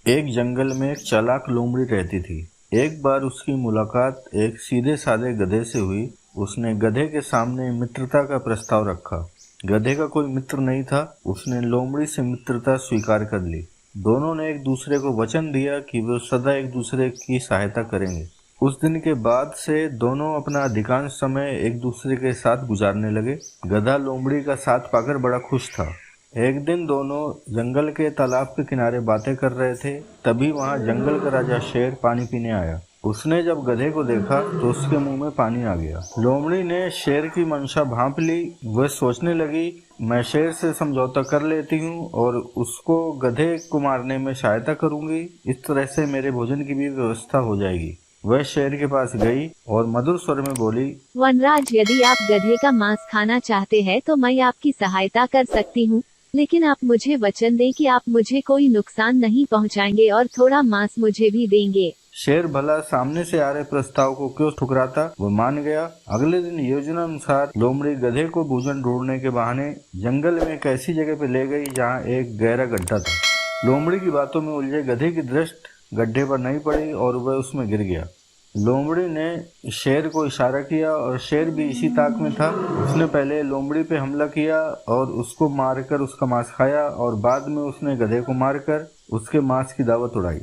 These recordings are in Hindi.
एक जंगल में एक चालाक लोमड़ी रहती थी। एक बार उसकी मुलाकात एक सीधे साधे गधे से हुई। उसने गधे के सामने मित्रता का प्रस्ताव रखा। गधे का कोई मित्र नहीं था। उसने लोमड़ी से मित्रता स्वीकार कर ली। दोनों ने एक दूसरे को वचन दिया कि वे सदा एक दूसरे की सहायता करेंगे। उस दिन के बाद से दोनों अपना अधिकांश समय एक दूसरे के साथ गुजारने लगे। गधा लोमड़ी का साथ पाकर बड़ा खुश था। एक दिन दोनों जंगल के तालाब के किनारे बातें कर रहे थे। तभी वहां जंगल का राजा शेर पानी पीने आया। उसने जब गधे को देखा तो उसके मुंह में पानी आ गया। लोमड़ी ने शेर की मंशा भांप ली। वह सोचने लगी, मैं शेर से समझौता कर लेती हूँ और उसको गधे को मारने में सहायता करूंगी। इस तरह से मेरे भोजन की भी व्यवस्था हो जाएगी। वह शेर के पास गई और मधुर स्वर में बोली, वनराज, यदि आप गधे का मांस खाना चाहते हैं तो मैं आपकी सहायता कर सकती हूँ, लेकिन आप मुझे वचन दें कि आप मुझे कोई नुकसान नहीं पहुँचाएंगे और थोड़ा मांस मुझे भी देंगे। शेर भला सामने से आ रहे प्रस्ताव को क्यों ठुकराता, वो मान गया। अगले दिन योजना अनुसार लोमड़ी गधे को भोजन ढूंढने के बहाने जंगल में एक ऐसी जगह पे ले गई जहाँ एक गहरा गड्ढा था। लोमड़ी की बातों में उलझे गधे की दृष्टि गड्ढे पर नहीं पड़ी और वह उसमें गिर गया। लोमड़ी ने शेर को इशारा किया और शेर भी इसी ताक में था। उसने पहले लोमड़ी पे हमला किया और उसको मारकर उसका मांस खाया और बाद में उसने गधे को मारकर उसके मांस की दावत उड़ाई।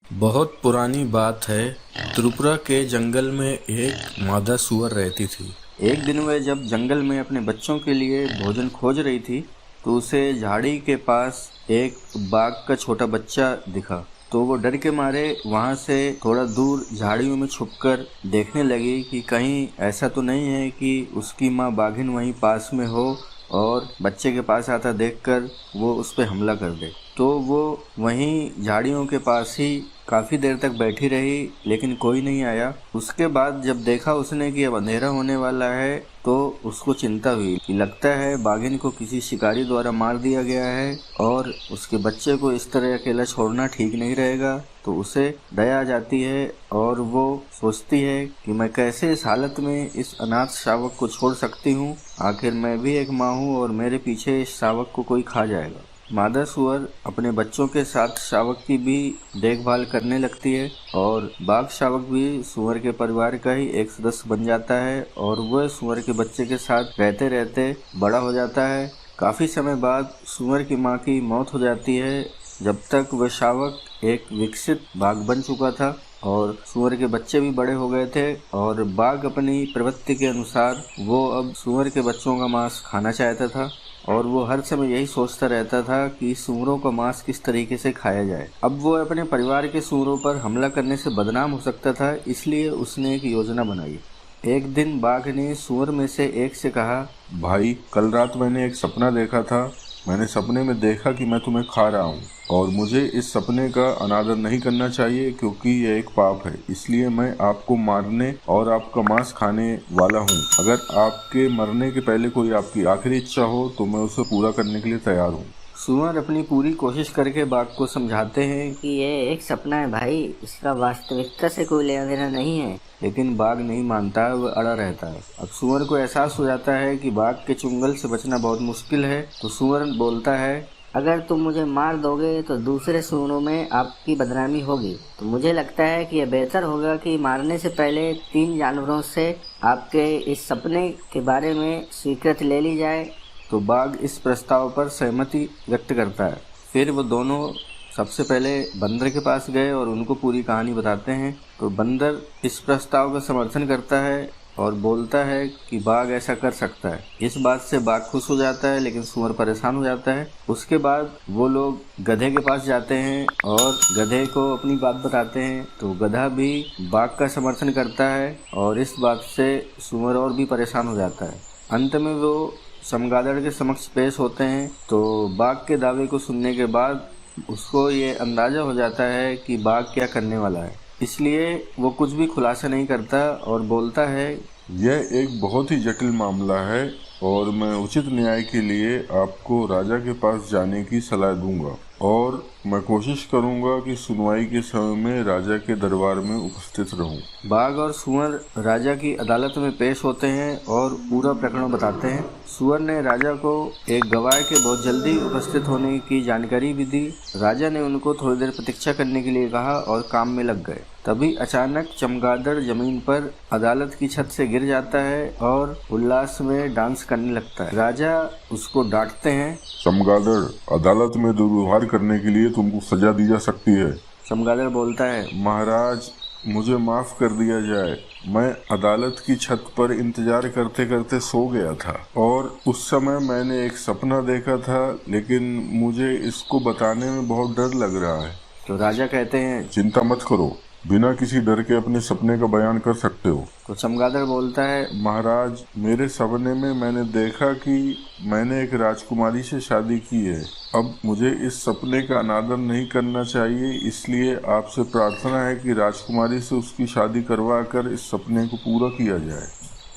बहुत पुरानी बात है। त्रिपुरा के जंगल में एक मादा सूअर रहती थी। एक दिन वह जब जंगल में अपने बच्चों के लिए भोजन खोज रही थी तो उसे झाड़ी के पास एक बाघ का छोटा बच्चा दिखा। तो वो डर के मारे वहां से थोड़ा दूर झाड़ियों में छुपकर देखने लगी कि कहीं ऐसा तो नहीं है कि उसकी माँ बाघिन वहीं पास में हो और बच्चे के पास आता देखकर वो उस पर हमला कर दे। तो वो वहीं झाड़ियों के पास ही काफ़ी देर तक बैठी रही, लेकिन कोई नहीं आया। उसके बाद जब देखा उसने कि अब अंधेरा होने वाला है तो उसको चिंता हुई कि लगता है बाघिन को किसी शिकारी द्वारा मार दिया गया है और उसके बच्चे को इस तरह अकेला छोड़ना ठीक नहीं रहेगा। तो उसे दया आ जाती है और वो सोचती है कि मैं कैसे इस हालत में इस अनाथ शावक को छोड़ सकती हूँ। आखिर मैं भी एक माँ हूँ और मेरे पीछे इस शावक को कोई खा जाएगा। मादा सूअर अपने बच्चों के साथ शावक की भी देखभाल करने लगती है और बाघ शावक भी सूअर के परिवार का ही एक सदस्य बन जाता है और वह सूअर के बच्चे के साथ रहते रहते बड़ा हो जाता है। काफ़ी समय बाद सूअर की माँ की मौत हो जाती है। जब तक वह शावक एक विकसित बाघ बन चुका था और सूअर के बच्चे भी बड़े हो गए थे और बाघ अपनी प्रवृत्ति के अनुसार वो अब सूअर के बच्चों का मांस खाना चाहता था और वो हर समय यही सोचता रहता था कि सूअरों का मांस किस तरीके से खाया जाए। अब वो अपने परिवार के सूअरों पर हमला करने से बदनाम हो सकता था, इसलिए उसने एक योजना बनाई। एक दिन बाघ ने सूअर में से एक से कहा, भाई, कल रात मैंने एक सपना देखा था। मैंने सपने में देखा कि मैं तुम्हें खा रहा हूँ और मुझे इस सपने का अनादर नहीं करना चाहिए क्योंकि यह एक पाप है। इसलिए मैं आपको मारने और आपका मांस खाने वाला हूँ। अगर आपके मरने के पहले कोई आपकी आखिरी इच्छा हो तो मैं उसे पूरा करने के लिए तैयार हूँ। सूअर अपनी पूरी कोशिश करके बाघ को समझाते हैं कि ये एक सपना है भाई, इसका वास्तविकता से कोई लेना देना नहीं है। लेकिन बाघ नहीं मानता, वह अड़ा रहता है। अब सूअर को एहसास हो जाता है कि बाघ के चुंगल से बचना बहुत मुश्किल है। तो सूअर बोलता है, अगर तुम मुझे मार दोगे तो दूसरे सूअरों में आपकी बदनामी होगी। तो मुझे लगता है कि यह बेहतर होगा कि मारने से पहले 3 जानवरों से आपके इस सपने के बारे में स्वीकृति ले ली जाए। तो बाघ इस प्रस्ताव पर सहमति व्यक्त करता है। फिर वो दोनों सबसे पहले बंदर के पास गए और उनको पूरी कहानी बताते हैं। तो बंदर इस प्रस्ताव का समर्थन करता है और बोलता है कि बाघ ऐसा कर सकता है। इस बात से बाघ खुश हो जाता है, लेकिन सूअर परेशान हो जाता है। उसके बाद वो लोग गधे के पास जाते हैं और गधे को अपनी बात बताते हैं। तो गधा भी बाघ का समर्थन करता है और इस बात से सूअर और भी परेशान हो जाता है। अंत में वो चमगादड़ के समक्ष पेश होते हैं। तो बाघ के दावे को सुनने के बाद उसको ये अंदाजा हो जाता है कि बाघ क्या करने वाला है, इसलिए वो कुछ भी खुलासा नहीं करता और बोलता है, यह एक बहुत ही जटिल मामला है और मैं उचित न्याय के लिए आपको राजा के पास जाने की सलाह दूंगा और मैं कोशिश करूंगा कि सुनवाई के समय में राजा के दरबार में उपस्थित रहूं। बाघ और सुअर राजा की अदालत में पेश होते हैं और पूरा प्रकरण बताते हैं। सुअर ने राजा को एक गवाह के बहुत जल्दी उपस्थित होने की जानकारी भी दी। राजा ने उनको थोड़ी देर प्रतीक्षा करने के लिए कहा और काम में लग गए। तभी अचानक चमगादड़ जमीन पर अदालत की छत से गिर जाता है और उल्लास में डांस करने लगता है। राजा उसको डांटते हैं। चमगादड़, अदालत में दुर्व्यवहार करने के लिए तुमको सजा दी जा सकती है। चमगादड़ बोलता है, महाराज, मुझे माफ कर दिया जाए। मैं अदालत की छत पर इंतजार करते करते सो गया था और उस समय मैंने एक सपना देखा था, लेकिन मुझे इसको बताने में बहुत डर लग रहा है। तो राजा कहते हैं, चिंता मत करो, बिना किसी डर के अपने सपने का बयान कर सकते हो। तो चमगादड़ बोलता है, महाराज, मेरे सपने में मैंने देखा कि मैंने एक राजकुमारी से शादी की है। अब मुझे इस सपने का अनादर नहीं करना चाहिए, इसलिए आपसे प्रार्थना है कि राजकुमारी से उसकी शादी करवा कर इस सपने को पूरा किया जाए।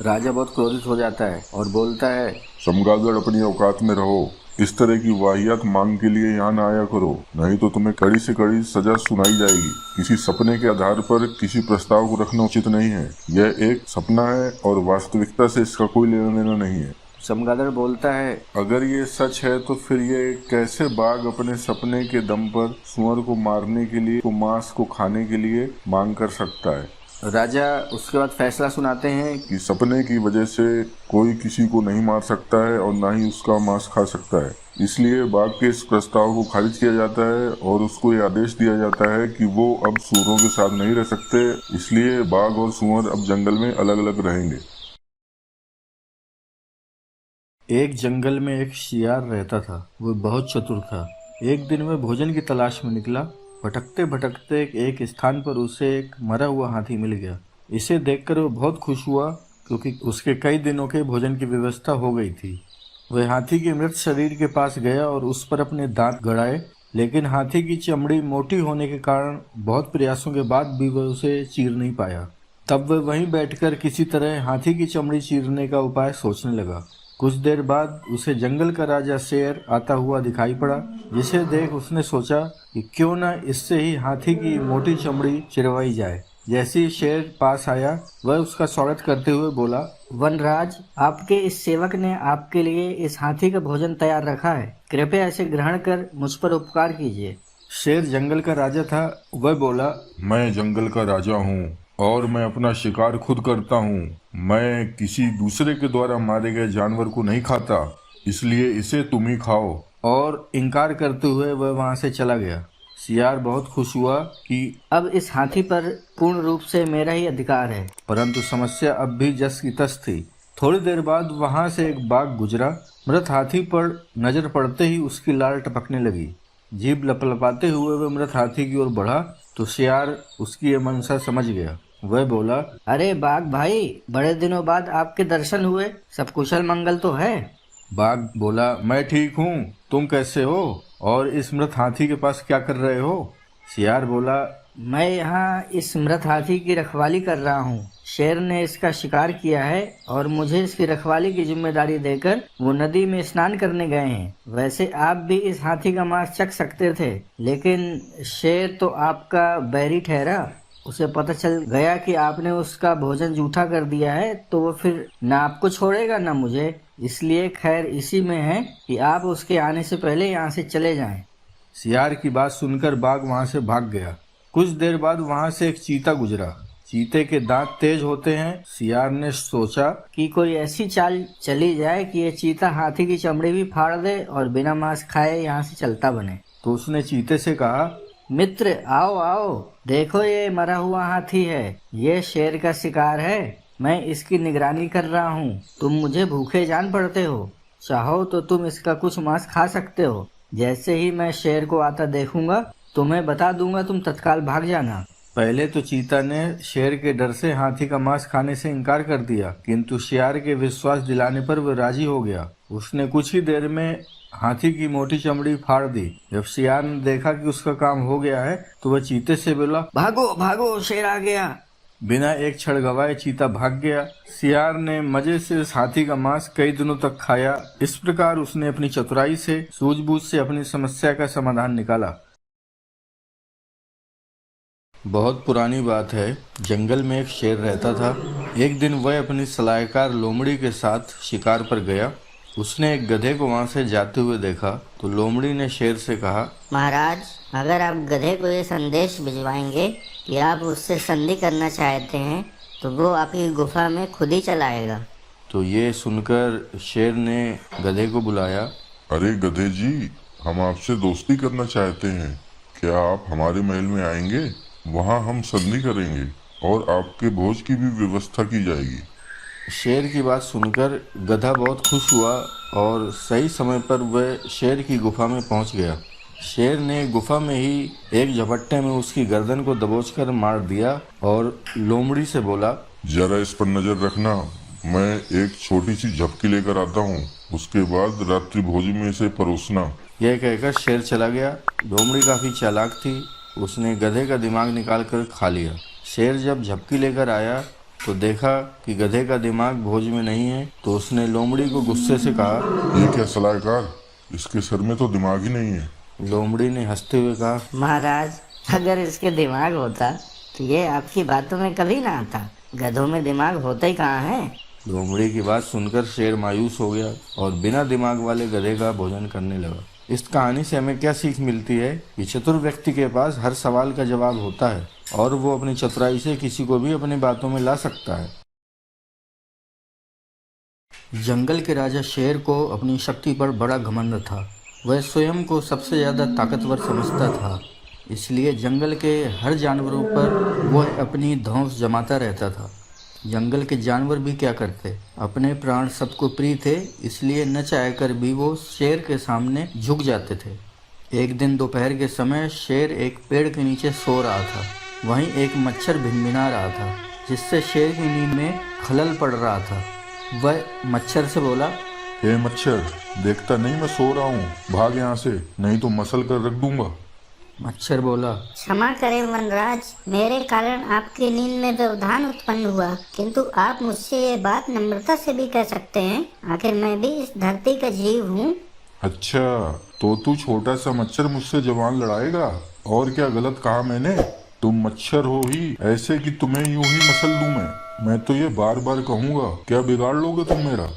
राजा बहुत क्रोधित हो जाता है और बोलता है, चमगादड़, अपनी औकात में रहो। इस तरह की वाहियात मांग के लिए यहाँ न आया करो, नहीं तो तुम्हें कड़ी से कड़ी सजा सुनाई जाएगी। किसी सपने के आधार पर किसी प्रस्ताव को रखना उचित नहीं है। यह एक सपना है और वास्तविकता से इसका कोई लेना देना नहीं है। चमगादड़ बोलता है, अगर ये सच है तो फिर ये कैसे बाघ अपने सपने के दम पर सुअर को मारने के लिए, को मांस को खाने के लिए मांग कर सकता है। राजा उसके बाद फैसला सुनाते हैं कि सपने की वजह से कोई किसी को नहीं मार सकता है और ना ही उसका मांस खा सकता है। इसलिए बाघ के इस प्रस्ताव को खारिज किया जाता है और उसको ये आदेश दिया जाता है कि वो अब सुअरों के साथ नहीं रह सकते। इसलिए बाघ और सुअर अब जंगल में अलग अलग रहेंगे। एक जंगल में एक शियार रहता था। वो बहुत चतुर था। एक दिन वह भोजन की तलाश में निकला। भटकते भटकते एक स्थान पर उसे एक मरा हुआ हाथी मिल गया। इसे देखकर वो बहुत खुश हुआ, क्योंकि उसके कई दिनों के भोजन की व्यवस्था हो गई थी। वह हाथी के मृत शरीर के पास गया और उस पर अपने दांत गड़ाए, लेकिन हाथी की चमड़ी मोटी होने के कारण बहुत प्रयासों के बाद भी वह उसे चीर नहीं पाया। तब वह वहीं बैठकर किसी तरह हाथी की चमड़ी चीरने का उपाय सोचने लगा। कुछ देर बाद उसे जंगल का राजा शेर आता हुआ दिखाई पड़ा, जिसे देख उसने सोचा कि क्यों न इससे ही हाथी की मोटी चमड़ी चिरवाई जाए। जैसे ही शेर पास आया, वह उसका स्वागत करते हुए बोला, वनराज, आपके इस सेवक ने आपके लिए इस हाथी का भोजन तैयार रखा है। कृपया इसे ग्रहण कर मुझ पर उपकार कीजिए। शेर जंगल का राजा था। वह बोला, मैं जंगल का राजा हूँ और मैं अपना शिकार खुद करता हूँ। मैं किसी दूसरे के द्वारा मारे गए जानवर को नहीं खाता, इसलिए इसे तुम ही खाओ। और इनकार करते हुए वह वहां से चला गया। सियार बहुत खुश हुआ कि अब इस हाथी पर पूर्ण रूप से मेरा ही अधिकार है। परंतु समस्या अब भी जस की तस थी। थोड़ी देर बाद वहां से एक बाघ गुजरा। मृत हाथी पर नजर पड़ते ही उसकी लार टपकने लगी। जीभ लपलपाते हुए वह मृत हाथी की ओर बढ़ा तो सियार उसकी ये मंशा समझ गया। वह बोला, अरे बाघ भाई, बड़े दिनों बाद आपके दर्शन हुए, सब कुशल मंगल तो है? बाघ बोला, मैं ठीक हूँ, तुम कैसे हो और इस मृत हाथी के पास क्या कर रहे हो? सियार बोला, मैं यहाँ इस मृत हाथी की रखवाली कर रहा हूँ। शेर ने इसका शिकार किया है और मुझे इसकी रखवाली की जिम्मेदारी देकर वो नदी में स्नान करने गए हैं। वैसे आप भी इस हाथी का मांस चख सकते थे, लेकिन शेर तो आपका बैरी ठहरा। उसे पता चल गया कि आपने उसका भोजन जूठा कर दिया है, तो वो फिर न आपको छोड़ेगा न मुझे। इसलिए खैर इसी में है कि आप उसके आने से पहले यहाँ से चले जाएं। सियार की बात सुनकर बाघ वहां से भाग गया। कुछ देर बाद वहां से एक चीता गुजरा। चीते के दांत तेज होते हैं। सियार ने सोचा कि कोई ऐसी चाल चली जाए कि ये चीता हाथी की चमड़ी भी फाड़ दे और बिना मांस खाए यहाँ से चलता बने। तो उसने चीते से कहा, मित्र, आओ आओ, देखो ये मरा हुआ हाथी है। ये शेर का शिकार है। मैं इसकी निगरानी कर रहा हूँ। तुम मुझे भूखे जान पड़ते हो। चाहो तो तुम इसका कुछ मांस खा सकते हो। जैसे ही मैं शेर को आता देखूंगा, तुम्हें बता दूंगा, तुम तत्काल भाग जाना। पहले तो चीता ने शेर के डर से हाथी का मांस खाने से इनकार कर दिया, किंतु सियार के विश्वास दिलाने पर वह राजी हो गया। उसने कुछ ही देर में हाथी की मोटी चमड़ी फाड़ दी। जब सियार ने देखा कि उसका काम हो गया है, तो वह चीते से बोला, भागो भागो, शेर आ गया। बिना एक क्षण गवाए चीता भाग गया। सियार ने मजे से उस हाथी का मांस कई दिनों तक खाया। इस प्रकार उसने अपनी चतुराई से, सूझबूझ से अपनी समस्या का समाधान निकाला। बहुत पुरानी बात है। जंगल में एक शेर रहता था। एक दिन वह अपनी सलाहकार लोमड़ी के साथ शिकार पर गया। उसने एक गधे को वहां से जाते हुए देखा तो लोमड़ी ने शेर से कहा, महाराज, अगर आप गधे को ये संदेश भिजवाएंगे कि आप उससे संधि करना चाहते हैं तो वो आपकी गुफा में खुद ही चलाएगा। तो ये सुनकर शेर ने गधे को बुलाया। अरे गधे जी, हम आपसे दोस्ती करना चाहते हैं, क्या आप हमारे महल में आएंगे? वहाँ हम संधि करेंगे और आपके भोज की भी व्यवस्था की जाएगी। शेर की बात सुनकर गधा बहुत खुश हुआ और सही समय पर वह शेर की गुफा में पहुंच गया। शेर ने गुफा में ही एक झपट्टे में उसकी गर्दन को दबोचकर मार दिया और लोमड़ी से बोला, जरा इस पर नजर रखना, मैं एक छोटी सी झपकी लेकर आता हूँ, उसके बाद रात्रि भोज में इसे परोसना। यह कहकर शेर चला गया। लोमड़ी काफी चालाक थी, उसने गधे का दिमाग निकाल कर खा लिया। शेर जब झपकी लेकर आया तो देखा कि गधे का दिमाग भोज में नहीं है, तो उसने लोमड़ी को गुस्से से कहा, ये क्या सलाहकार, इसके सर में तो दिमाग ही नहीं है। लोमड़ी ने हंसते हुए कहा, महाराज, अगर इसके दिमाग होता तो ये आपकी बातों में कभी ना आता। गधों में दिमाग होता ही कहाँ है। लोमड़ी की बात सुनकर शेर मायूस हो गया और बिना दिमाग वाले गधे का भोजन करने लगा। इस कहानी से हमें क्या सीख मिलती है कि चतुर व्यक्ति के पास हर सवाल का जवाब होता है और वो अपनी चतुराई से किसी को भी अपनी बातों में ला सकता है। जंगल के राजा शेर को अपनी शक्ति पर बड़ा घमंड था। वह स्वयं को सबसे ज्यादा ताकतवर समझता था, इसलिए जंगल के हर जानवरों पर वह अपनी धौंस जमाता रहता था। जंगल के जानवर भी क्या करते, अपने प्राण सबको प्रिय थे, इसलिए न चाहकर भी वो शेर के सामने झुक जाते थे। एक दिन दोपहर के समय शेर एक पेड़ के नीचे सो रहा था। वहीं एक मच्छर भिनभिना रहा था, जिससे शेर की नींद में खलल पड़ रहा था। वह मच्छर से बोला, हे मच्छर, देखता नहीं मैं सो रहा हूँ, भाग यहाँ से, नहीं तो मसल कर रख दूंगा। मच्छर बोला, क्षमा करें वनराज, मेरे कारण आपकी नींद में व्यवधान उत्पन्न हुआ, किंतु आप मुझसे ये बात नम्रता से भी कह सकते हैं, आखिर मैं भी इस धरती का जीव हूँ। अच्छा, तो तू छोटा सा मच्छर मुझसे जवान लड़ाएगा? और क्या गलत कहा मैंने? तुम मच्छर हो ही ऐसे कि तुम्हें यूं ही मसल दूं मैं तो ये बार बार कहूँगा, क्या बिगाड़ लोगे तुम मेरा?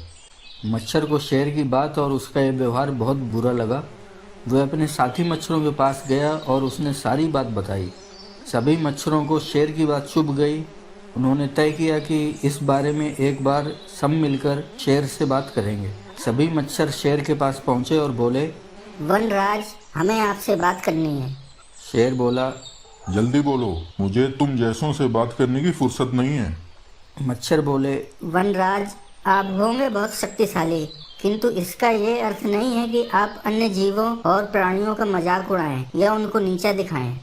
मच्छर को शेर की बात और उसका ये व्यवहार बहुत बुरा लगा। वह अपने साथी मच्छरों के पास गया और उसने सारी बात बताई। सभी मच्छरों को शेर की बात चुभ गई। उन्होंने तय किया कि इस बारे में एक बार सब मिलकर शेर से बात करेंगे। सभी मच्छर शेर के पास पहुंचे और बोले, वनराज, हमें आपसे बात करनी है। शेर बोला, जल्दी बोलो, मुझे तुम जैसों से बात करने की फुर्सत नहीं है। मच्छर बोले, वनराज, आप होंगे बहुत शक्तिशाली, किंतु इसका ये अर्थ नहीं है कि आप अन्य जीवों और प्राणियों का मजाक उड़ाएं या उनको नीचा दिखाएं।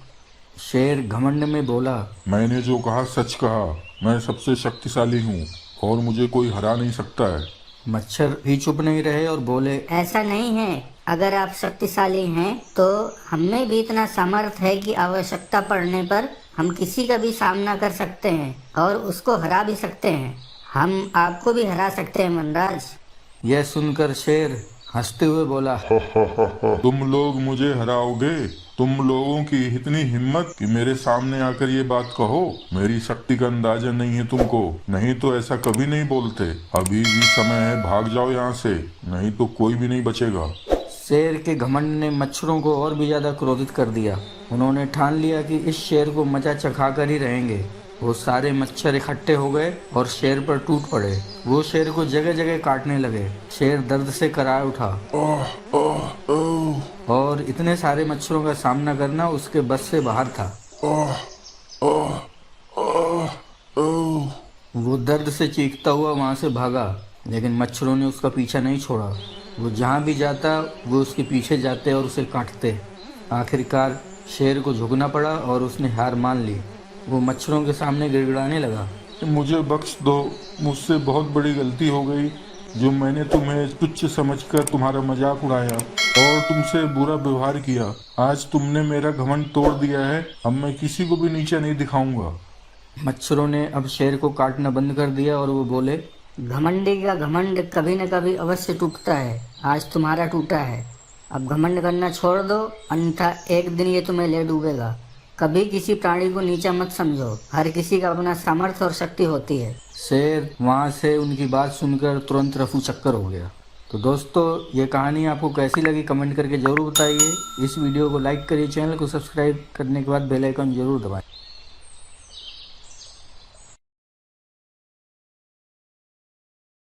शेर घमंड में बोला, मैंने जो कहा सच कहा, मैं सबसे शक्तिशाली हूँ और मुझे कोई हरा नहीं सकता है। मच्छर भी चुप नहीं रहे और बोले, ऐसा नहीं है, अगर आप शक्तिशाली हैं तो हमें भी इतना सामर्थ्य है कि आवश्यकता पड़ने पर हम किसी का भी सामना कर सकते हैं और उसको हरा भी सकते हैं। हम आपको भी हरा सकते हैं वनराज। यह सुनकर शेर हंसते हुए बोला, तुम लोग मुझे हराओगे? तुम लोगों की इतनी हिम्मत कि मेरे सामने आकर ये बात कहो? मेरी शक्ति का अंदाजा नहीं है तुमको, नहीं तो ऐसा कभी नहीं बोलते। अभी भी समय है, भाग जाओ यहाँ से, नहीं तो कोई भी नहीं बचेगा। शेर के घमंड ने मच्छरों को और भी ज्यादा क्रोधित कर दिया। उन्होंने ठान लिया कि इस शेर को मजा चखा कर ही रहेंगे। वो सारे मच्छर इकट्ठे हो गए और शेर पर टूट पड़े। वो शेर को जगह जगह काटने लगे। शेर दर्द से कराह उठा और इतने सारे मच्छरों का सामना करना उसके बस से बाहर था। वो दर्द से चीखता हुआ वहां से भागा, लेकिन मच्छरों ने उसका पीछा नहीं छोड़ा। वो जहाँ भी जाता वो उसके पीछे जाते और उसे काटते। आखिरकार शेर को झुकना पड़ा और उसने हार मान ली। वो मच्छरों के सामने गिड़गिड़ाने लगा, मुझे बख्श दो, मुझसे बहुत बड़ी गलती हो गई जो मैंने तुम्हें तुच्छ समझकर तुम्हारा मजाक उड़ाया और तुमसे बुरा व्यवहार किया। आज तुमने मेरा घमंड तोड़ दिया है, अब मैं किसी को भी नीचा नहीं दिखाऊंगा। मच्छरों ने अब शेर को काटना बंद कर दिया और वो बोले, घमंडी का घमंड कभी न कभी अवश्य टूटता है। आज तुम्हारा टूटा है, अब घमंड करना छोड़ दो, अन्यथा एक दिन ये तुम्हें ले डूबेगा। कभी किसी प्राणी को नीचा मत समझो, हर किसी का अपना सामर्थ्य और शक्ति होती है। शेर वहाँ से उनकी बात सुनकर तुरंत रफू चक्कर हो गया। तो दोस्तों, ये कहानी आपको कैसी लगी कमेंट करके ज़रूर बताइए। इस वीडियो को लाइक करिए, चैनल को सब्सक्राइब करने के बाद बेल आइकन ज़रूर दबाएं।